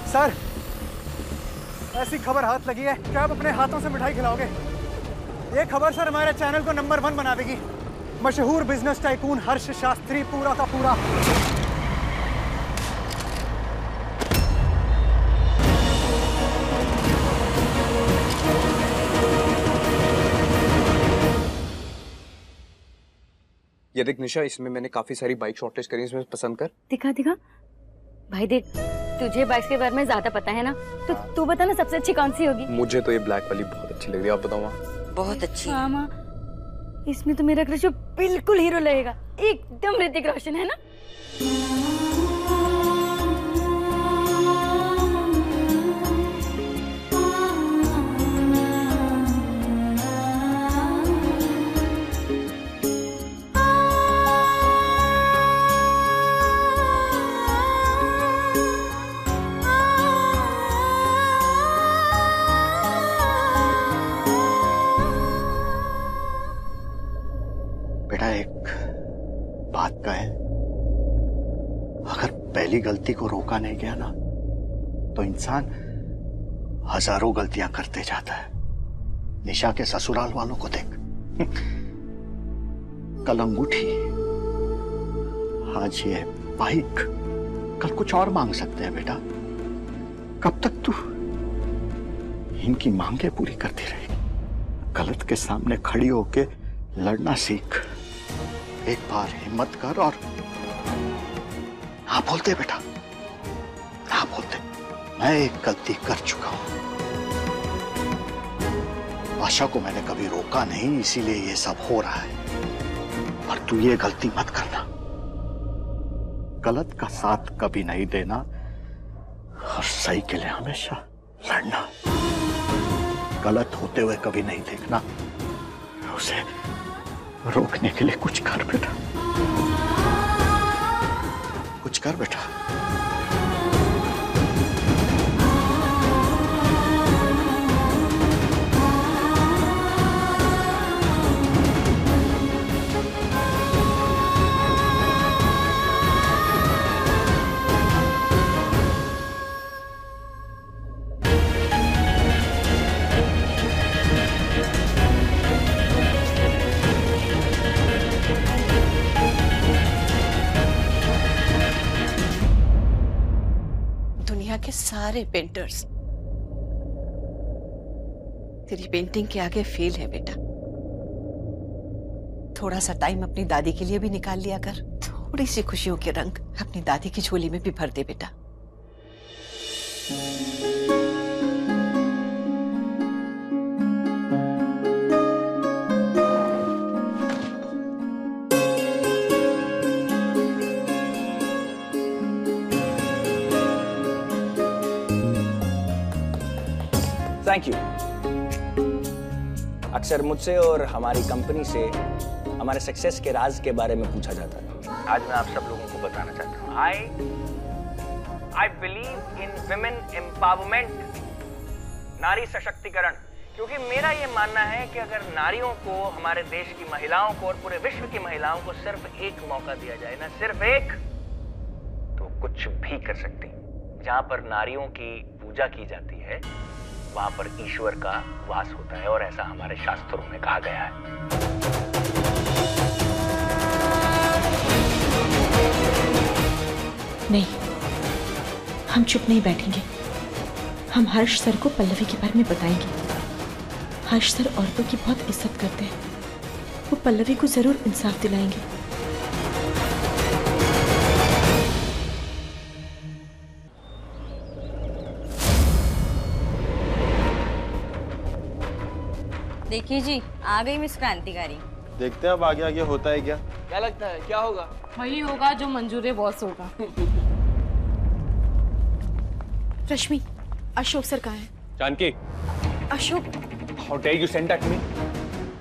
Sir, ऐसी खबर हाथ लगी है कि आप अपने हाथों से मिठाई खिलाओगे। ये खबर सर हमारे चैनल को नंबर 1 बना देगी। मशहूर बिजनेस टाइकून हर्ष शास्त्री पूरा का पूरा। ये देख निशा, इसमें मैंने काफी सारी बाइक शॉर्टलिस्ट करी, इसमें पसंद कर। दिखा दिखा भाई, देख तुझे बाइक्स के बारे में ज्यादा पता है ना, तो तू बता ना सबसे अच्छी कौन सी होगी। मुझे तो ये ब्लैक वाली बहुत अच्छी लग रही है, आप बताओ। बहुत अच्छी। हाँ माँ, इसमें तो मेरा क्रश बिल्कुल हीरो लगेगा, एकदम ऋतिक रोशन, है ना। पहली गलती को रोका नहीं गया ना, तो इंसान हजारों गलतियां करते जाता है। निशा के ससुराल वालों को देख, कल अंगूठी, आज ये बाइक, कल कुछ और मांग सकते हैं। बेटा, कब तक तू इनकी मांगे पूरी करती रहेगी? गलत के सामने खड़ी होके लड़ना सीख। एक बार हिम्मत कर और हाँ बोलते बेटा, हाँ बोलते। मैं एक गलती कर चुका हूं। आशा को मैंने कभी रोका नहीं, इसीलिए ये सब हो रहा है। पर तू ये गलती मत करना। गलत का साथ कभी नहीं देना और सही के लिए हमेशा लड़ना। गलत होते हुए कभी नहीं देखना, उसे रोकने के लिए कुछ कर बेटा, कुछ कर बेटा। के सारे पेंटर्स तेरी पेंटिंग के आगे फेल है बेटा। थोड़ा सा टाइम अपनी दादी के लिए भी निकाल लिया कर। थोड़ी सी खुशियों के रंग अपनी दादी की झोली में भी भर दे बेटा। Thank you. अक्सर मुझसे और हमारी कंपनी से हमारे सक्सेस के राज के बारे में पूछा जाता है। आज मैं आप सब लोगों को बताना चाहता हूँ। I believe in women empowerment, नारी सशक्तिकरण। क्योंकि मेरा ये मानना है कि अगर नारियों को, हमारे देश की महिलाओं को और पूरे विश्व की महिलाओं को सिर्फ एक मौका दिया जाए ना, सिर्फ एक, तो कुछ भी कर सकती। जहां पर नारियों की पूजा की जाती है वहां पर ईश्वर का वास होता है, और ऐसा हमारे शास्त्रों में कहा गया है। नहीं, हम चुप नहीं बैठेंगे। हम हर्ष सर को पल्लवी के बारे में बताएंगे। हर्ष सर औरतों की बहुत इज्जत करते हैं। वो पल्लवी को जरूर इंसाफ दिलाएंगे। देखिए जी, आ गई मिस क्रांतिकारी। देखते हैं अब आगे आगे होता है क्या। क्या लगता है क्या होगा? वही होगा जो मंजूर बॉस होगा। रश्मि, अशोक सर कहाँ है? Janaki, Ashok, how dare you send that to me?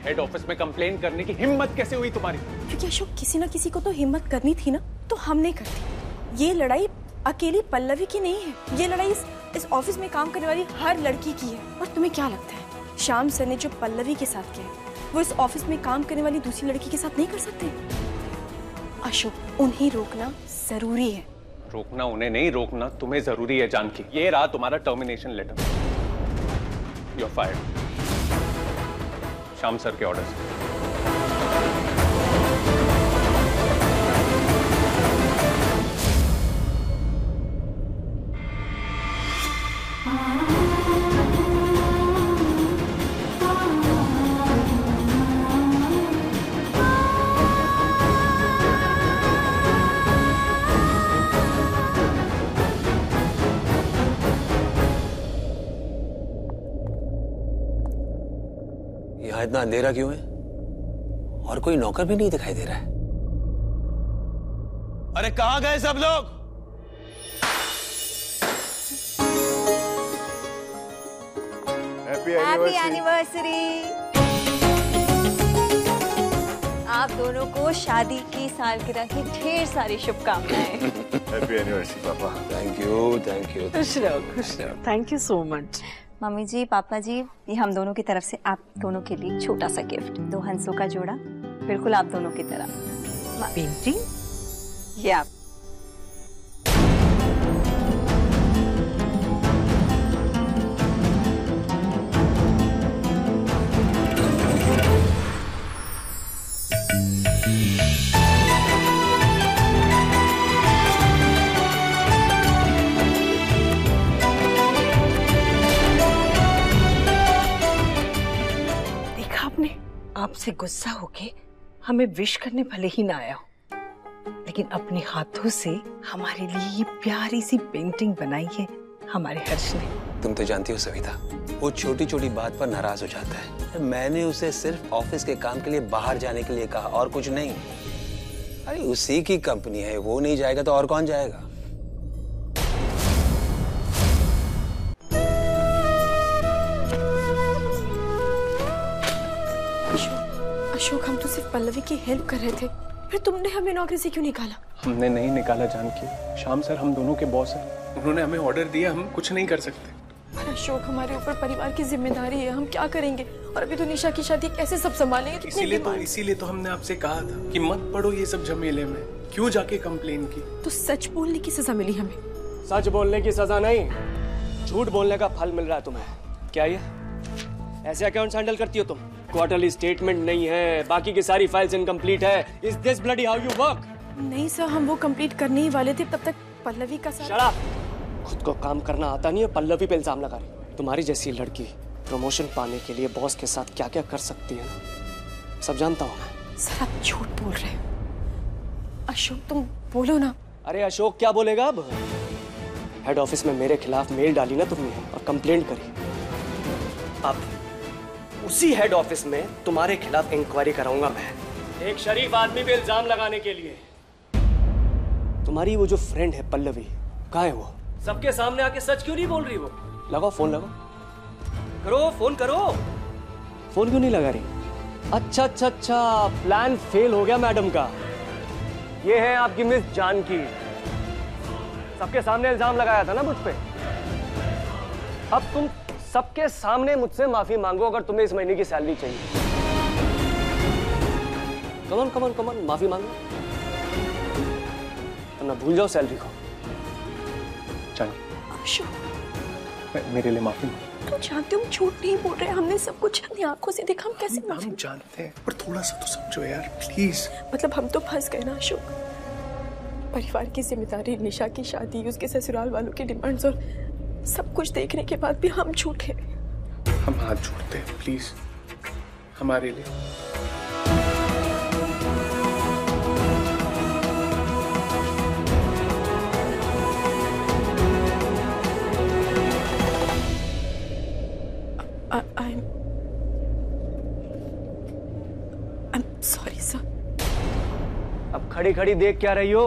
Head office में कंप्लेन करने की हिम्मत कैसे हुई तुम्हारी? क्योंकि अशोक, किसी ना किसी को तो हिम्मत करनी थी ना, तो हम नहीं करते। ये लड़ाई अकेली पल्लवी की नहीं है। ये लड़ाई इस ऑफिस में काम करने वाली हर लड़की की है। और तुम्हें क्या लगता है श्याम सर ने जो पल्लवी के साथ किया वो इस ऑफिस में काम करने वाली दूसरी लड़की के साथ नहीं कर सकते? अशोक, उन्हें रोकना जरूरी है। रोकना उन्हें नहीं, रोकना तुम्हें जरूरी है जानकी। ये रहा तुम्हारा termination letter. You are fired. Shyam sir के ऑर्डर से। यहाँ इतना अंधेरा क्यों है? और कोई नौकर भी नहीं दिखाई दे रहा है। अरे कहाँ गए सब लोग? Happy anniversary. आप दोनों को शादी की सालगिरह की ढेर सारी शुभकामनाएं। Happy anniversary papa. Thank you, thank you. खुश रहो, खुश रहो। Thank you so much. Mummy ji, papa ji, ये हम दोनों की तरफ से आप दोनों के लिए छोटा सा गिफ्ट। 2 हंसों का जोड़ा, बिल्कुल आप दोनों की तरह। पेंटिंग? ये आप। आपसे गुस्सा होके हमें विश करने भले ही ना आया हो, लेकिन अपने हाथों से हमारे लिए ये प्यारी सी पेंटिंग बनाई है हमारे हर्ष ने। तुम तो जानती हो सविता, वो छोटी छोटी बात पर नाराज हो जाता है। मैंने उसे सिर्फ ऑफिस के काम के लिए बाहर जाने के लिए कहा और कुछ नहीं। अरे उसी की कंपनी है, वो नहीं जाएगा तो और कौन जाएगा? अशोक, हम तो सिर्फ पल्लवी की हेल्प कर रहे थे, फिर तुमने हमें नौकरी से क्यों निकाला? हमने नहीं निकाला जानकी। श्याम सर हम दोनों के बॉस हैं, उन्होंने हमें ऑर्डर दिया, हम कुछ नहीं कर सकते। पर अशोक, हमारे ऊपर परिवार की जिम्मेदारी है, हम क्या करेंगे? और अभी तो निशा की शादी कैसे सब संभालेंगे? इसीलिए तो हमने आपसे कहा था कि मत पड़ो ये सब झमेले में। क्यों जाके कंप्लेन की? तो सच बोलने की सजा मिली हमें। सच बोलने की सजा नहीं, झूठ बोलने का फल मिल रहा है तुम्हें। क्या ये ऐसे अकाउंट्स हैंडल करती हो तुम? क्वार्टरली स्टेटमेंट नहीं है, बाकी की सारी फाइल्स इनकम्प्लीट है। Is this bloody how you work? नहीं सर, हम वो कंप्लीट करने ही वाले थे, तब तक पल्लवी का साथ। Shut up! खुद को काम करना आता नहीं है, पल्लवी पे इल्जाम लगा रही। तुम्हारी जैसी लड़की प्रमोशन पाने के लिए बॉस के साथ क्या क्या कर सकती है ना, सब जानता हूँ मैं। सर आप झूठ बोल रहे हो। अशोक तुम बोलो ना। अरे अशोक क्या बोलेगा अब? हेड ऑफिस में मेरे खिलाफ मेल डाली ना तुमने और कंप्लेंट करी। अब उसी हेड ऑफिस में तुम्हारे खिलाफ इंक्वायरी कराऊंगा मैं, एक शरीफ आदमी पे इल्जाम लगाने के लिए। तुम्हारी वो जो फ्रेंड है पल्लवी, कहाँ है वो? सबके सामने आके सच क्यों नहीं बोल रही वो? लगाओ फोन, लगाओ, करो फोन करो। फोन क्यों नहीं लगा रही? अच्छा अच्छा अच्छा, प्लान फेल हो गया मैडम का। ये है आपकी मिस जानकी, सबके सामने इल्जाम लगाया था ना मुझ पे। अब तुम सबके सामने मुझसे माफी मांगो अगर तुम्हें इस महीने की सैलरी चाहिए। कमन कमन कमन, माफी मांगो वरना भूल जाओ सैलरी को। मेरे लिए माफी मांगो। तुम जानते हो हम झूठ नहीं बोल रहे, हमने सब कुछ अपनी आंखों से देखा। हम कैसे माफी? हम जानते हैं, पर थोड़ा सा तो समझो यार प्लीज। मतलब हम तो फंस गए ना अशोक। परिवार की जिम्मेदारी, निशा की शादी, उसके ससुराल वालों की डिमांड्स और सब कुछ देखने के बाद भी हम झूठे। हम हाथ जोड़ते हैं प्लीज हमारे लिए। I'm sorry sir। अब खड़ी खड़ी देख क्या रही हो?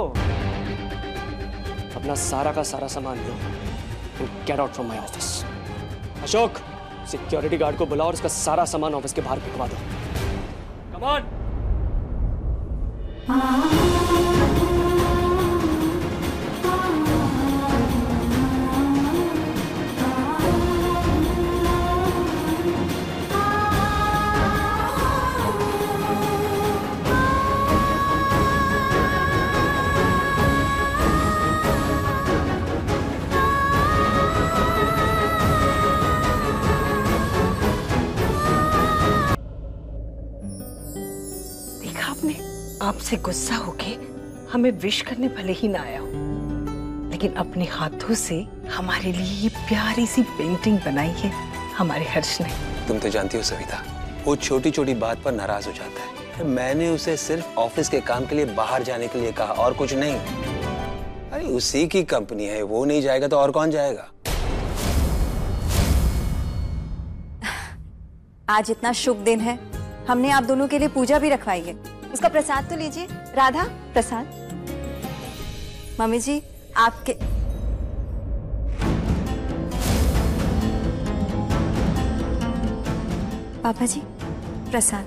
अपना सारा का सारा सामान लो, get out from my office. Ashok, security guard को बुलाओ और उसका सारा सामान ऑफिस के बाहर फेंकवा दो। Come on. आपसे गुस्सा होके हमें विश करने भले ही ना आया हो, लेकिन अपने हाथों से हमारे लिए ये प्यारी सी पेंटिंग बनाई है हमारे हर्ष ने। तुम तो जानती हो सविता, वो छोटी छोटी बात पर नाराज हो जाता है। मैंने उसे सिर्फ ऑफिस के काम के लिए बाहर जाने के लिए कहा और कुछ नहीं। अरे उसी की कंपनी है, वो नहीं जाएगा तो और कौन जाएगा? आज इतना शुभ दिन है, हमने आप दोनों के लिए पूजा भी रखवाई है। उसका प्रसाद तो लीजिए। राधा, प्रसाद। मम्मी जी आपके। पापा जी प्रसाद।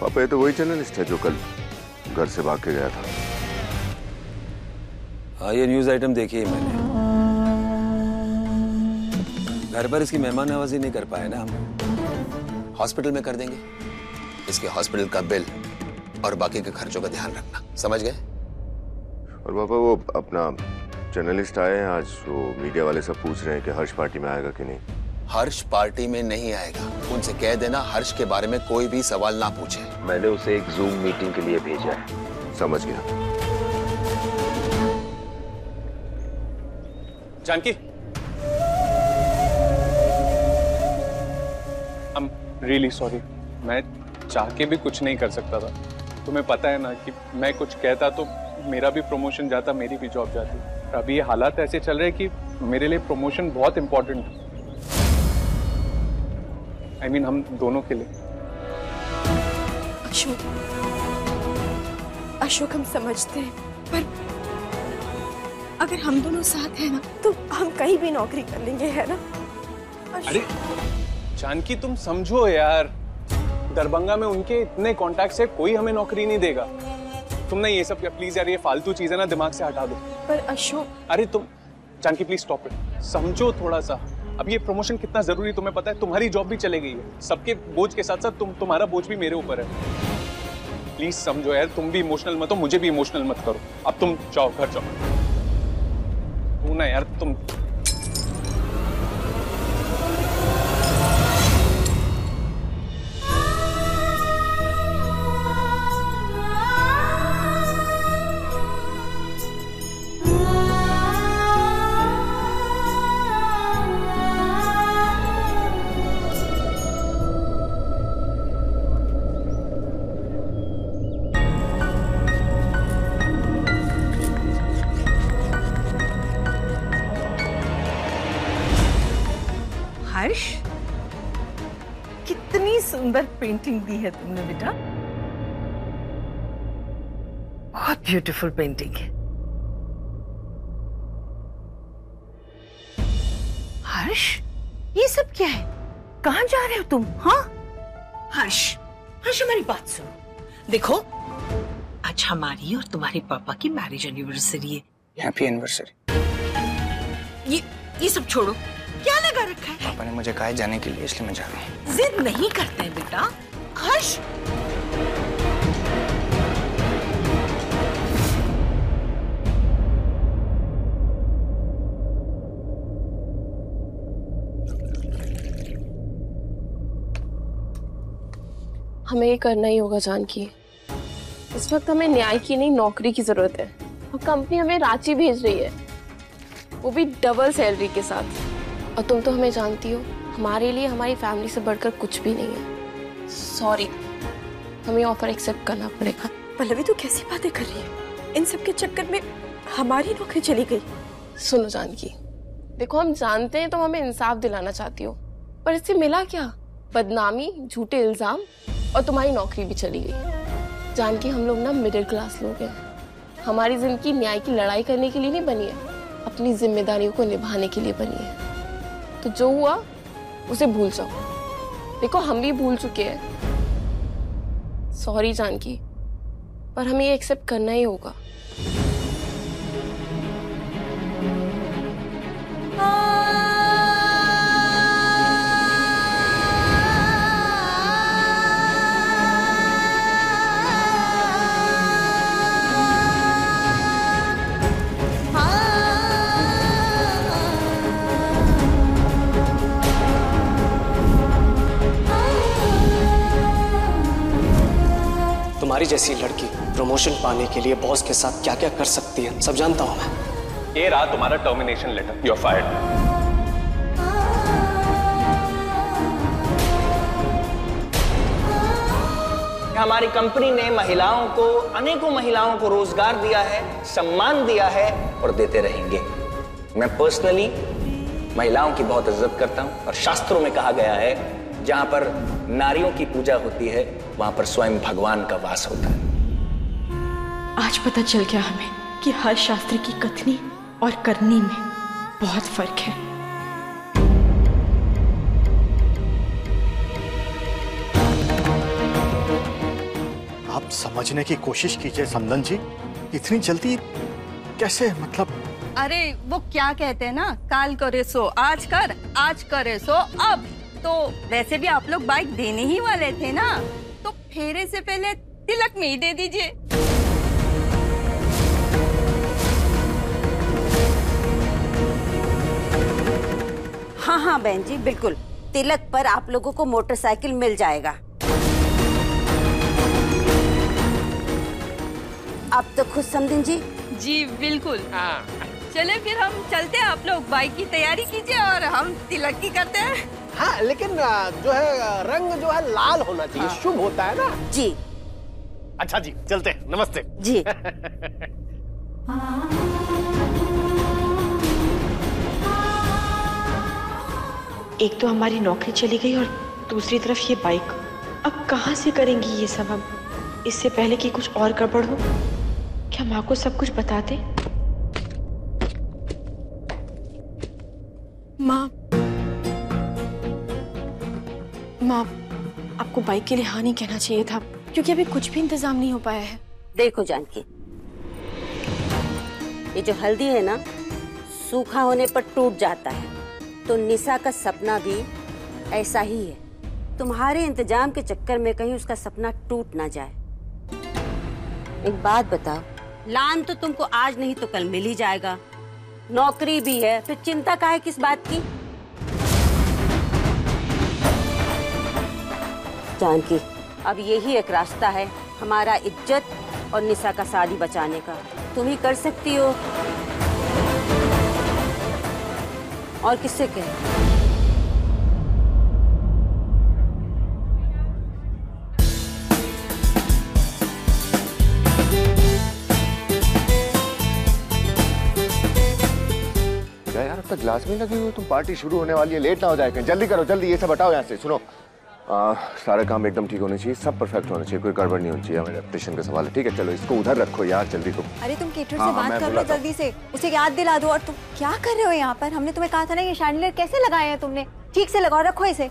पापा ये तो वही जर्नलिस्ट है जो कल घर से भाग के गया था। हाँ, ये न्यूज आइटम देखी है मैंने। घर पर इसकी मेहमान नवाजी नहीं कर पाए ना हम। हॉस्पिटल में कर देंगे। इसके हॉस्पिटल का बिल और बाकी के खर्चों का ध्यान रखना, समझ गए? और पापा वो अपना जर्नलिस्ट आए हैं आज, वो मीडिया वाले सब पूछ रहे हैं कि हर्ष पार्टी में आएगा कि नहीं। हर्ष पार्टी में नहीं आएगा। उनसे कह देना हर्ष के बारे में कोई भी सवाल ना पूछे। मैंने उसे एक जूम मीटिंग के लिए भेजा है। समझ गया। Janaki, I'm really sorry। मैं चाह के भी कुछ नहीं कर सकता था। तुम्हें पता है ना कि मैं कुछ कहता तो मेरा भी प्रमोशन जाता, मेरी भी जॉब जाती। अभी ये हालात ऐसे चल रहे हैं कि मेरे लिए प्रमोशन बहुत इंपॉर्टेंट है। I mean, हम दोनों के लिए। अशोक हम समझते हैं, पर अगर हम दोनों साथ हैं ना तो हम कहीं भी नौकरी कर लेंगे, है ना? अरे जानकी तुम समझो यार, दरभंगा में उनके इतने कॉन्टैक्ट्स है, कोई हमें नौकरी नहीं देगा। तुम ना ये सब प्लीज यार, ये फालतू चीजें ना दिमाग से हटा दो। पर अशोक। अरे तुम जानकी प्लीज स्टॉप इट, समझो थोड़ा सा। अब ये प्रमोशन कितना जरूरी तुम्हें पता है? तुम्हारी जॉब भी चले गई है, सबके बोझ के साथ साथ तुम्हारा बोझ भी मेरे ऊपर है। प्लीज समझो यार, तुम भी इमोशनल मत हो, मुझे भी इमोशनल मत करो। अब तुम जाओ, घर जाओ। तू ना यार, तुम हर्ष, कितनी सुंदर पेंटिंग दी है तुमने बेटा। बहुत ब्यूटीफुल पेंटिंग है। हर्ष, ये सब क्या है? कहाँ जा रहे हो तुम? हाँ हर्ष, हर्ष हमारी बात सुनो। देखो, आज हमारी और तुम्हारे पापा की मैरिज एनिवर्सरी है। Happy anniversary. ये सब छोड़ो, क्या लगा रखा है? पापा ने मुझे कहा है जाने के लिए, इसलिए मैं जा रहा हूँ। जिद नहीं करते हैं बेटा। हर्ष, हमें ये करना ही होगा जानकी। इस वक्त हमें न्याय की नहीं, नौकरी की जरूरत है। और कंपनी हमें रांची भेज रही है, वो भी डबल सैलरी के साथ। और तुम तो हमें जानती हो, हमारे लिए हमारी फैमिली से बढ़कर कुछ भी नहीं है। सॉरी, हमें ऑफर एक्सेप्ट करना पड़ेगा। पल्लवी तू कैसी बातें कर रही है? इन सब के चक्कर में हमारी नौकरी चली गई। सुनो जानकी, देखो हम जानते हैं तुम हमें इंसाफ दिलाना चाहती हो, पर इससे मिला क्या? बदनामी, झूठे इल्जाम, और तुम्हारी नौकरी भी चली गई। जानकी, हम लोग ना मिडिल क्लास लोग हैं। हमारी जिंदगी न्याय की लड़ाई करने के लिए नहीं बनी है, अपनी जिम्मेदारियों को निभाने के लिए बनी है। तो जो हुआ उसे भूल जाओ। देखो हम भी भूल चुके हैं। सॉरी जानकी, पर हमें ये एक्सेप्ट करना ही होगा। तुम्हारी जैसी लड़की प्रमोशन पाने के लिए बॉस के साथ क्या क्या कर सकती है सब जानता हूं मैं। ये रहा तुम्हारा termination letter, you are fired. हमारी कंपनी ने महिलाओं को, अनेकों महिलाओं को रोजगार दिया है, सम्मान दिया है और देते रहेंगे। मैं पर्सनली महिलाओं की बहुत इज्जत करता हूं और शास्त्रों में कहा गया है जहां पर नारियों की पूजा होती है वहां पर स्वयं भगवान का वास होता है। आज पता चल गया हमें कि हर्ष शास्त्री की कथनी और करनी में बहुत फर्क है। आप समझने की कोशिश कीजिए समदन जी, इतनी जल्दी कैसे, मतलब। अरे वो क्या कहते हैं ना, काल करे सो आज कर, आज करे सो अब। तो वैसे भी आप लोग बाइक देने ही वाले थे ना, तो फेरे से पहले तिलक में ही दे दीजिए। हाँ हाँ बहन जी, बिल्कुल तिलक पर आप लोगों को मोटरसाइकिल मिल जाएगा। अब तो खुश समदिन जी? जी बिल्कुल। चले फिर हम चलते हैं, आप लोग बाइक की तैयारी कीजिए और हम तिलक की करते हैं। हाँ लेकिन जो है रंग जो है लाल होना चाहिए, शुभ होता है ना जी। अच्छा जी चलते हैं, नमस्ते जी। एक तो हमारी नौकरी चली गई और दूसरी तरफ ये बाइक। अब कहाँ से करेंगी ये सब? हम इससे पहले कि कुछ और गड़बड़ हो, क्या माँ को सब कुछ बता दे? माँ, आपको बाइक के लिए हाँ नहीं कहना चाहिए था, क्योंकि अभी कुछ भी इंतजाम नहीं हो पाया है। देखो जानकी, ये जो हल्दी है ना, सूखा होने पर टूट जाता है, तो निशा का सपना भी ऐसा ही है। तुम्हारे इंतजाम के चक्कर में कहीं उसका सपना टूट ना जाए। एक बात बताओ, लान तो तुमको आज नहीं तो कल मिल ही जाएगा, नौकरी भी है, फिर चिंता काहे किस बात की? जानकी, अब यही एक रास्ता है हमारा इज्जत और निशा का शादी बचाने का। तुम ही कर सकती हो, और किससे कहे? यार अब तक ग्लास में लगी हुई, तुम पार्टी शुरू होने वाली है, लेट ना हो जाए। जल्दी करो, जल्दी ये सब हटाओ यहाँ से। सुनो, सारा काम एकदम ठीक होना चाहिए, सब परफेक्ट होना चाहिए, कोई गड़बड़ नहीं होनी चाहिए। मेरे रेपुटेशन का सवाल है, ठीक है? चलो इसको उधर रखो यार, जल्दी तुम। अरे तुम केटर से बात कर लो जल्दी से, उसे याद दिला दो। और तुम क्या कर रहे हो यहाँ पर? हमने तुम्हें कहा था ना ये शैंडलियर कैसे लगाए हैं तुमने, ठीक से लगाओ, रखो इसे।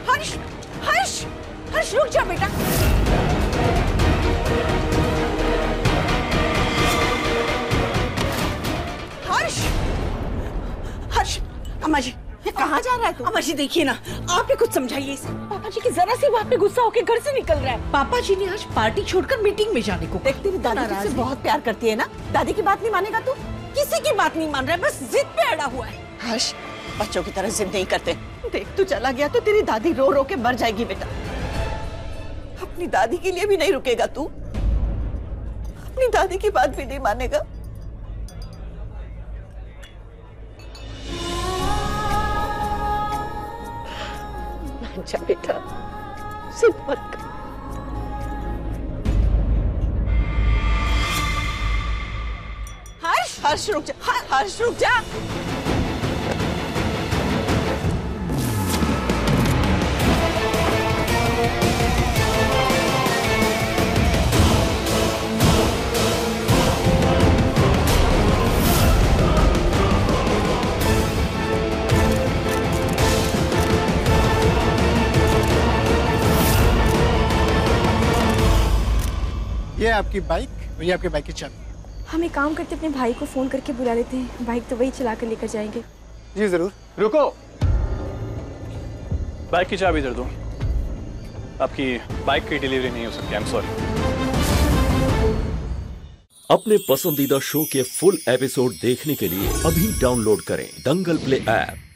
हर्ष, हर्ष, हर्ष रुक जा बेटा। अम्मा जी, कहाँ जा रहा है तू? अम्मा जी देखिए ना, आप भी कुछ समझाइए इसे। पापा जी की जरा सी बात पे गुस्सा होकर घर से निकल रहा है। पापा जी ने आज पार्टी छोड़कर मीटिंग में जाने को। देख, तेरी दादी तुझसे बहुत प्यार करती है ना, दादी की बात नहीं मानेगा तू? किसी की बात नहीं मान रहा है, बस जिद पे अड़ा हुआ है। हर्ष, बच्चों की तरह जिद नहीं करते। देख, तू चला गया तो तेरी दादी रो रो के मर जाएगी बेटा। अपनी दादी के लिए भी नहीं रुकेगा तू? अपनी दादी की बात भी नहीं मानेगा? अच्छा बेटा, जिद मत कर। हर्ष, हर्ष रुक जा, हर्ष रुक जा। ये आपकी बाइक, ये आपकी बाइक की चाबी। हम एक काम करते, अपने भाई को फोन करके बुला लेते हैं, बाइक तो वही चला कर लेकर जाएंगे। जी जरूर। रुको, बाइक की चाबी दे दो। आपकी बाइक की डिलीवरी नहीं हो सकती, आई एम सॉरी। अपने पसंदीदा शो के फुल एपिसोड देखने के लिए अभी डाउनलोड करें दंगल प्ले ऐप।